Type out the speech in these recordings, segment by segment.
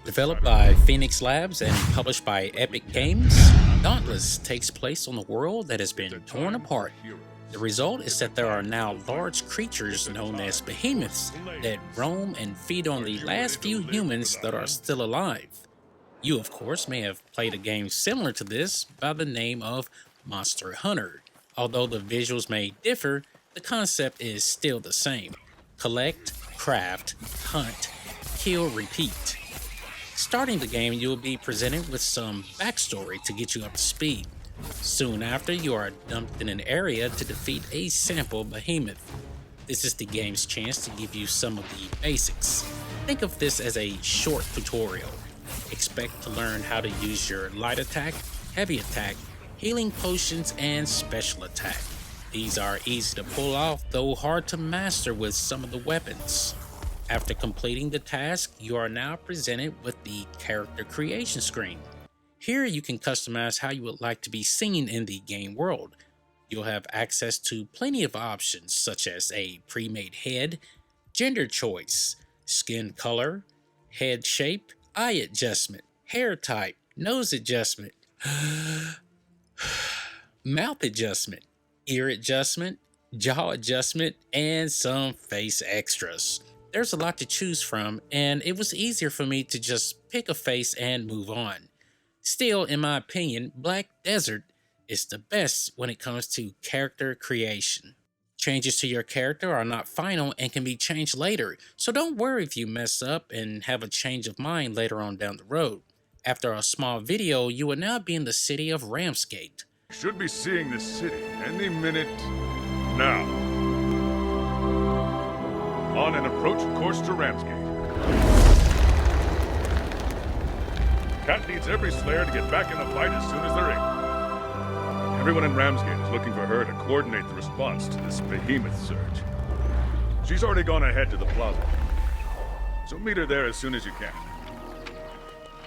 Developed by Phoenix Labs and published by Epic Games, Dauntless takes place on a world that has been torn apart. The result is that there are now large creatures known as behemoths that roam and feed on the last few humans that are still alive. You, of course, may have played a game similar to this by the name of Monster Hunter. Although the visuals may differ, the concept is still the same. Collect, craft, hunt, kill, repeat. Starting the game, you will be presented with some backstory to get you up to speed. Soon after, you are dumped in an area to defeat a sample behemoth. This is the game's chance to give you some of the basics. Think of this as a short tutorial. Expect to learn how to use your light attack, heavy attack, healing potions, and special attack. These are easy to pull off, though hard to master with some of the weapons. After completing the task, you are now presented with the character creation screen. Here you can customize how you would like to be seen in the game world. You'll have access to plenty of options such as a pre-made head, gender choice, skin color, head shape, eye adjustment, hair type, nose adjustment, mouth adjustment, ear adjustment, jaw adjustment, and some face extras. There's a lot to choose from, and it was easier for me to just pick a face and move on. Still, in my opinion, Black Desert is the best when it comes to character creation. Changes to your character are not final and can be changed later, so don't worry if you mess up and have a change of mind later on down the road. After a small video, you will now be in the city of Ramsgate. Should be seeing this city any minute now. On an approach course to Ramsgate. Cat needs every Slayer to get back in the fight as soon as they're able. Everyone in Ramsgate is looking for her to coordinate the response to this behemoth surge. She's already gone ahead to the plaza, so meet her there as soon as you can.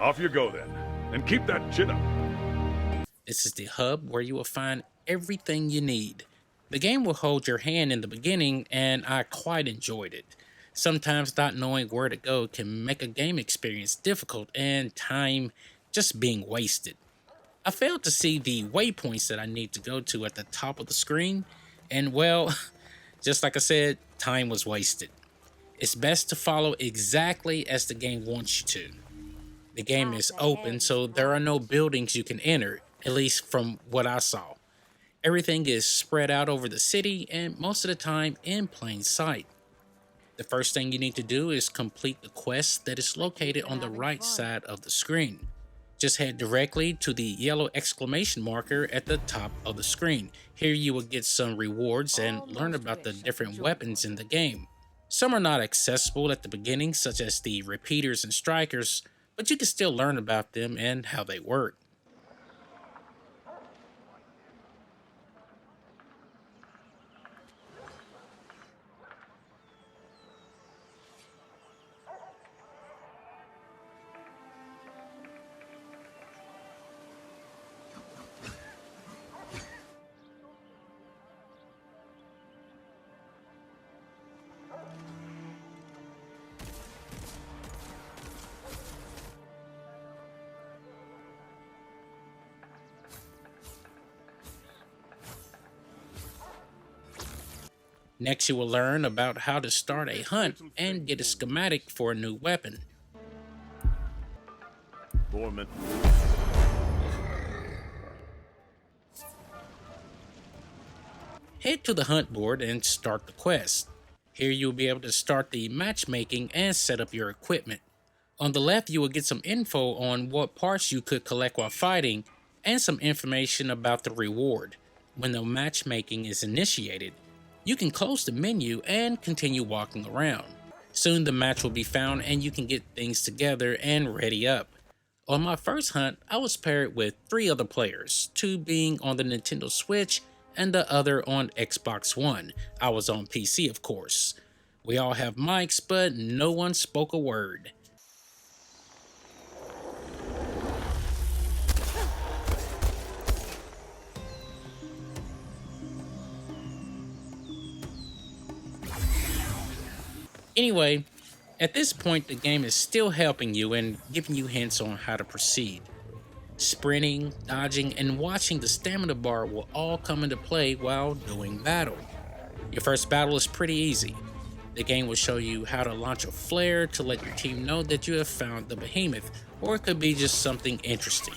Off you go then, and keep that chin up. This is the hub where you will find everything you need. The game will hold your hand in the beginning, and I quite enjoyed it. Sometimes not knowing where to go can make a game experience difficult and time just being wasted. I failed to see the waypoints that I need to go to at the top of the screen, and well, just like I said, time was wasted. It's best to follow exactly as the game wants you to. The game is open, so there are no buildings you can enter, at least from what I saw. Everything is spread out over the city and most of the time in plain sight. The first thing you need to do is complete the quest that is located on the right side of the screen. Just head directly to the yellow exclamation marker at the top of the screen. Here you will get some rewards and learn about the different weapons in the game. Some are not accessible at the beginning, such as the repeaters and strikers, but you can still learn about them and how they work. Next, you will learn about how to start a hunt and get a schematic for a new weapon. Foreman. Head to the hunt board and start the quest. Here you will be able to start the matchmaking and set up your equipment. On the left, you will get some info on what parts you could collect while fighting and some information about the reward. When the matchmaking is initiated, you can close the menu and continue walking around. Soon the match will be found and you can get things together and ready up. On my first hunt, I was paired with 3 other players, 2 being on the Nintendo Switch and the other on Xbox One. I was on PC, of course. We all have mics, but no one spoke a word. Anyway, At this point, the game is still helping you and giving you hints on how to proceed. Sprinting, dodging, and watching the stamina bar will all come into play while doing battle. Your first battle is pretty easy. The game will show you how to launch a flare to let your team know that you have found the behemoth, or it could be just something interesting.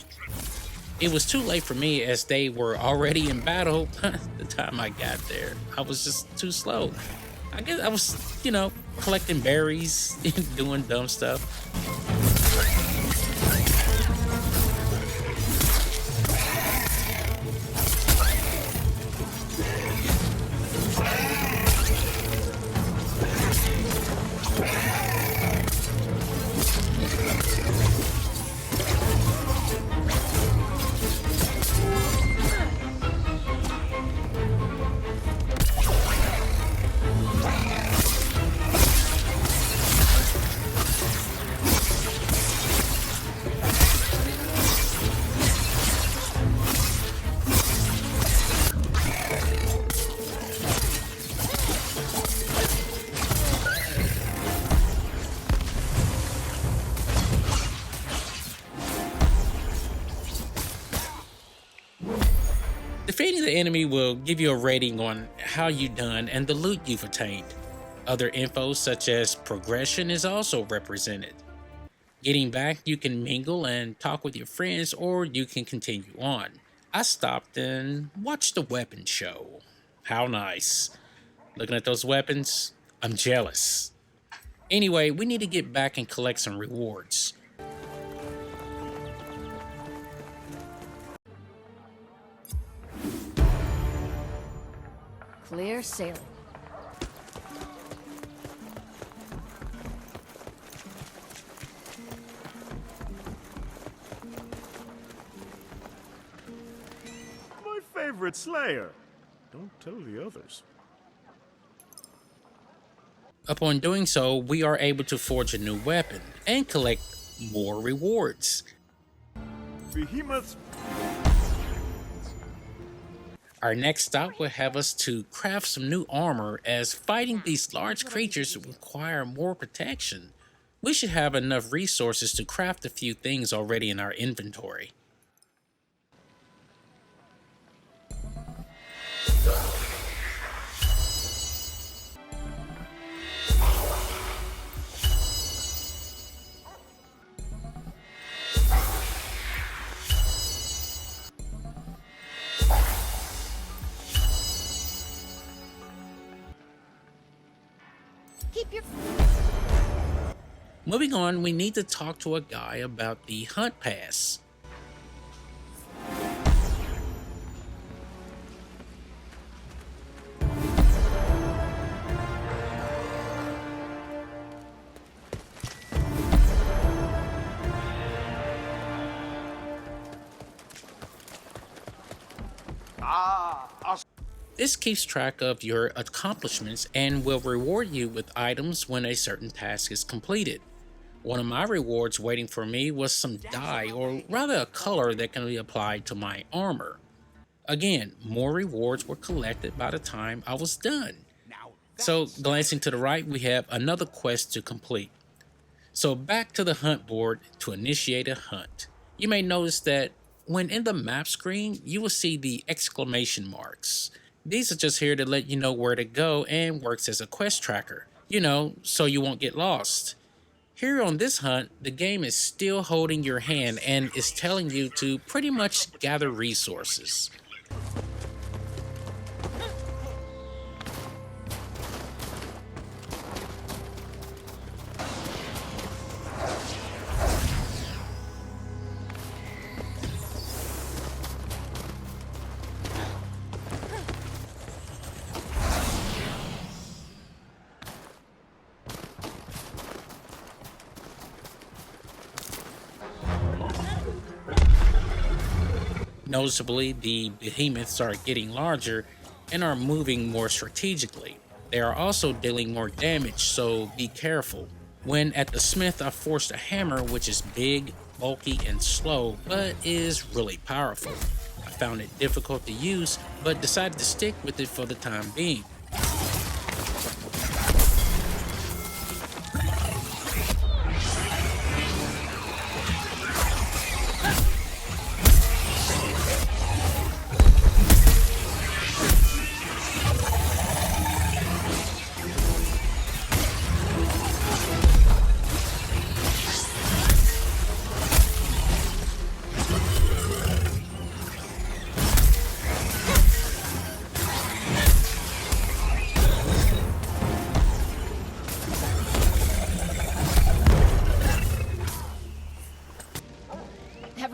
It was too late for me as they were already in battle the time I got there. I was just too slow. I guess I was, collecting berries and doing dumb stuff. Defeating the enemy will give you a rating on how you've done and the loot you've attained. Other info such as progression is also represented. Getting back, you can mingle and talk with your friends, or you can continue on. I stopped and watched the weapon show. How nice. Looking at those weapons, I'm jealous. Anyway, we need to get back and collect some rewards. Clear sailing. My favorite Slayer. Don't tell the others. Upon doing so, we are able to forge a new weapon and collect more rewards. Behemoths. Our next stop will have us to craft some new armor, as fighting these large creatures require more protection. We should have enough resources to craft a few things already in our inventory. Keep your... Moving on, we need to talk to a guy about the hunt pass. This keeps track of your accomplishments and will reward you with items when a certain task is completed. One of my rewards waiting for me was some dye, or rather a color that can be applied to my armor. Again, more rewards were collected by the time I was done. So glancing to the right, we have another quest to complete. So back to the hunt board to initiate a hunt. You may notice that when in the map screen, you will see the exclamation marks. These are just here to let you know where to go and works as a quest tracker, so you won't get lost. Here on this hunt, the game is still holding your hand and is telling you to pretty much gather resources. Noticeably, the behemoths are getting larger and are moving more strategically. They are also dealing more damage, so be careful. When at the smith, I forged a hammer which is big, bulky, and slow, but is really powerful. I found it difficult to use, but decided to stick with it for the time being.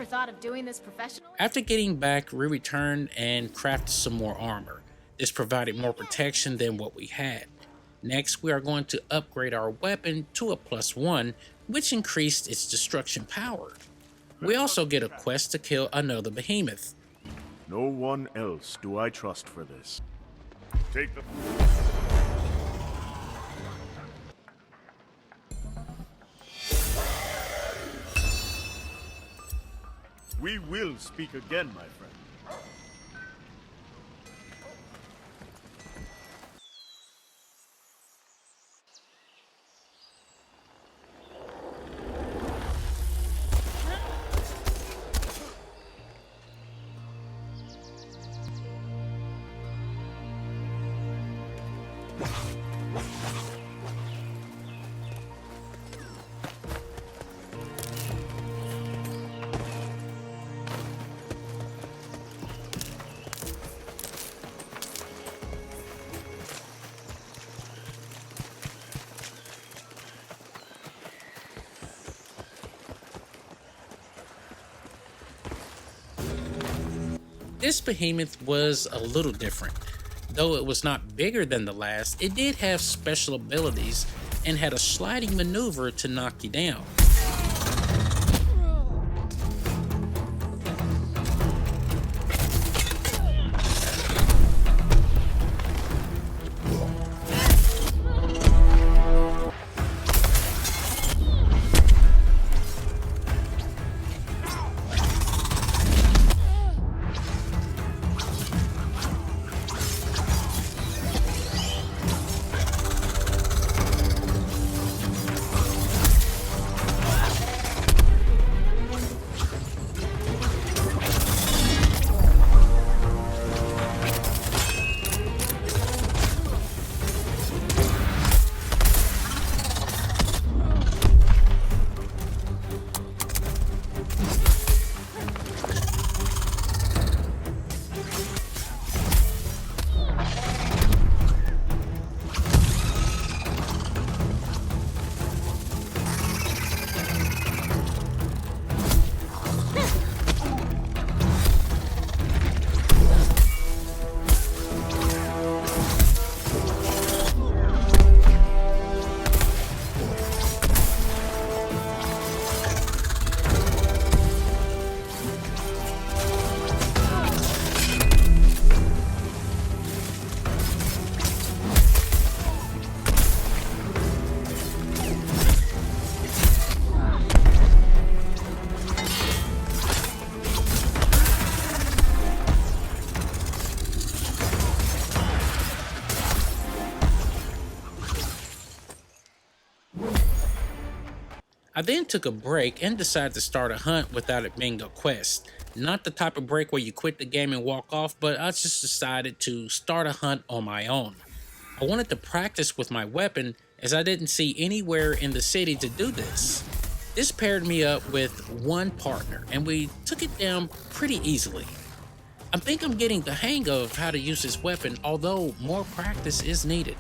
Ever thought of doing this professionally? After getting back, we returned and crafted some more armor. This provided more protection than what we had. Next, we are going to upgrade our weapon to a +1, which increased its destruction power. We also get a quest to kill another behemoth. No one else do I trust for this. Take the... We will speak again, my friend. This behemoth was a little different. Though it was not bigger than the last, it did have special abilities and had a sliding maneuver to knock you down. I then took a break and decided to start a hunt without it being a quest. Not the type of break where you quit the game and walk off, but I just decided to start a hunt on my own. I wanted to practice with my weapon as I didn't see anywhere in the city to do this. This paired me up with one partner and we took it down pretty easily. I think I'm getting the hang of how to use this weapon, although more practice is needed.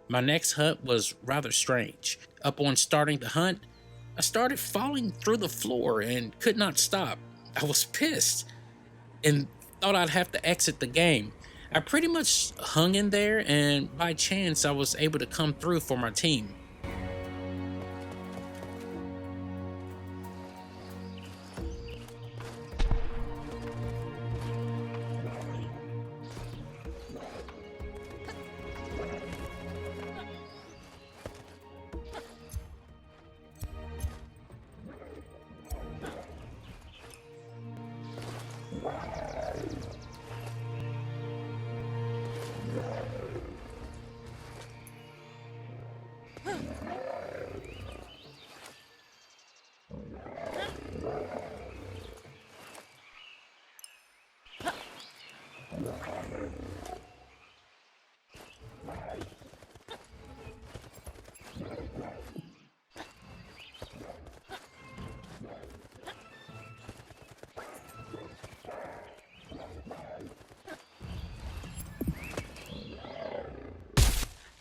My next hunt was rather strange. Upon starting the hunt, I started falling through the floor and could not stop. I was pissed and thought I'd have to exit the game. I pretty much hung in there, and by chance I was able to come through for my team.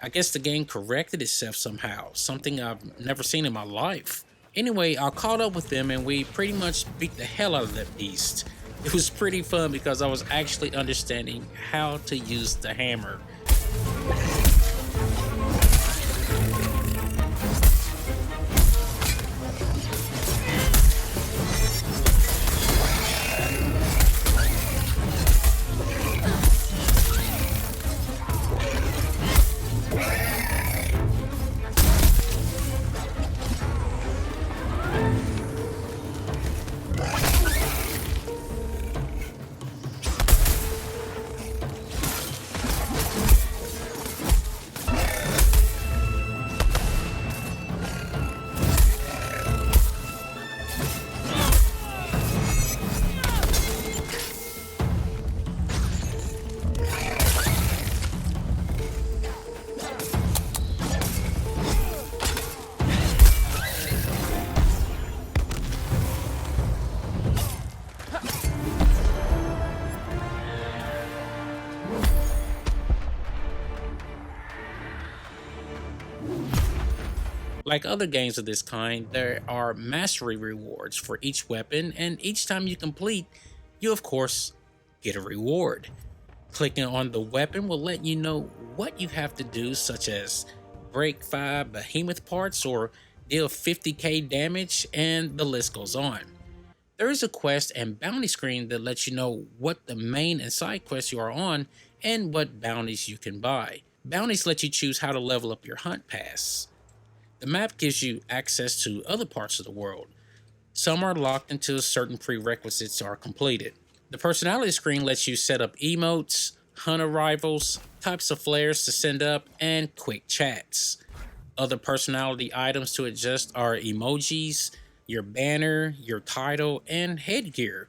I guess the game corrected itself somehow, something I've never seen in my life. Anyway, I caught up with them and we pretty much beat the hell out of that beast. It was pretty fun because I was actually understanding how to use the hammer. Like other games of this kind, there are mastery rewards for each weapon, and each time you complete, you of course get a reward. Clicking on the weapon will let you know what you have to do, such as break 5 behemoth parts or deal 50k damage, and the list goes on. There is a quest and bounty screen that lets you know what the main and side quests you are on and what bounties you can buy. Bounties let you choose how to level up your hunt pass. The map gives you access to other parts of the world. Some are locked until certain prerequisites are completed. The personality screen lets you set up emotes, hunt arrivals, types of flares to send up, and quick chats. Other personality items to adjust are emojis, your banner, your title, and headgear.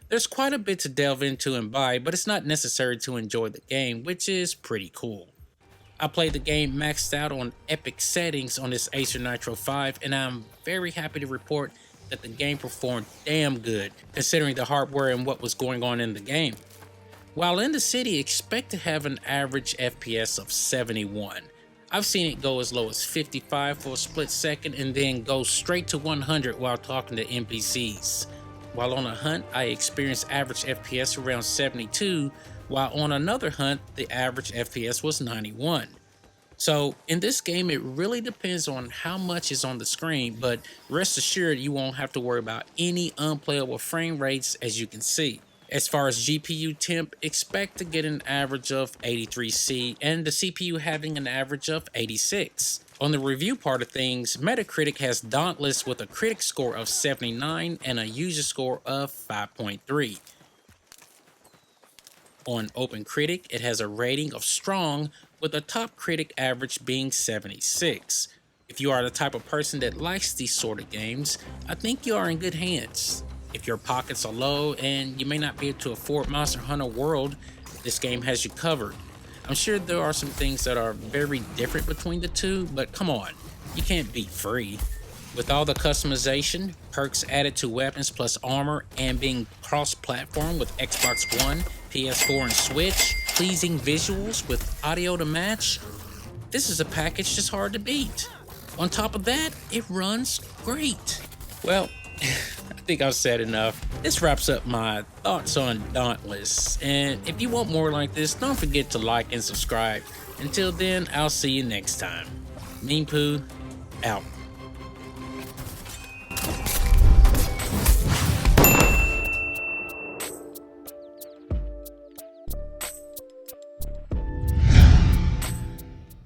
There's quite a bit to delve into and buy, but it's not necessary to enjoy the game, which is pretty cool. I played the game maxed out on epic settings on this Acer Nitro 5, and I'm very happy to report that the game performed damn good, considering the hardware and what was going on in the game. While in the city, expect to have an average FPS of 71. I've seen it go as low as 55 for a split second and then go straight to 100 while talking to NPCs. While on a hunt, I experienced average FPS around 72, while on another hunt, the average FPS was 91. So in this game, it really depends on how much is on the screen, but rest assured you won't have to worry about any unplayable frame rates, as you can see. As far as GPU temp, expect to get an average of 83C and the CPU having an average of 86. On the review part of things, Metacritic has Dauntless with a critic score of 79 and a user score of 5.3. On OpenCritic, it has a rating of strong, with a top critic average being 76. If you are the type of person that likes these sort of games, I think you are in good hands. If your pockets are low and you may not be able to afford Monster Hunter World, this game has you covered. I'm sure there are some things that are very different between the two, but come on, you can't beat free. With all the customization, perks added to weapons plus armor, and being cross-platform with Xbox One, PS4, and Switch, pleasing visuals with audio to match, this is a package that's hard to beat. On top of that, it runs great. Well, I think I've said enough. This wraps up my thoughts on Dauntless, and if you want more like this, don't forget to like and subscribe. Until then, I'll see you next time. Meanpooh, out.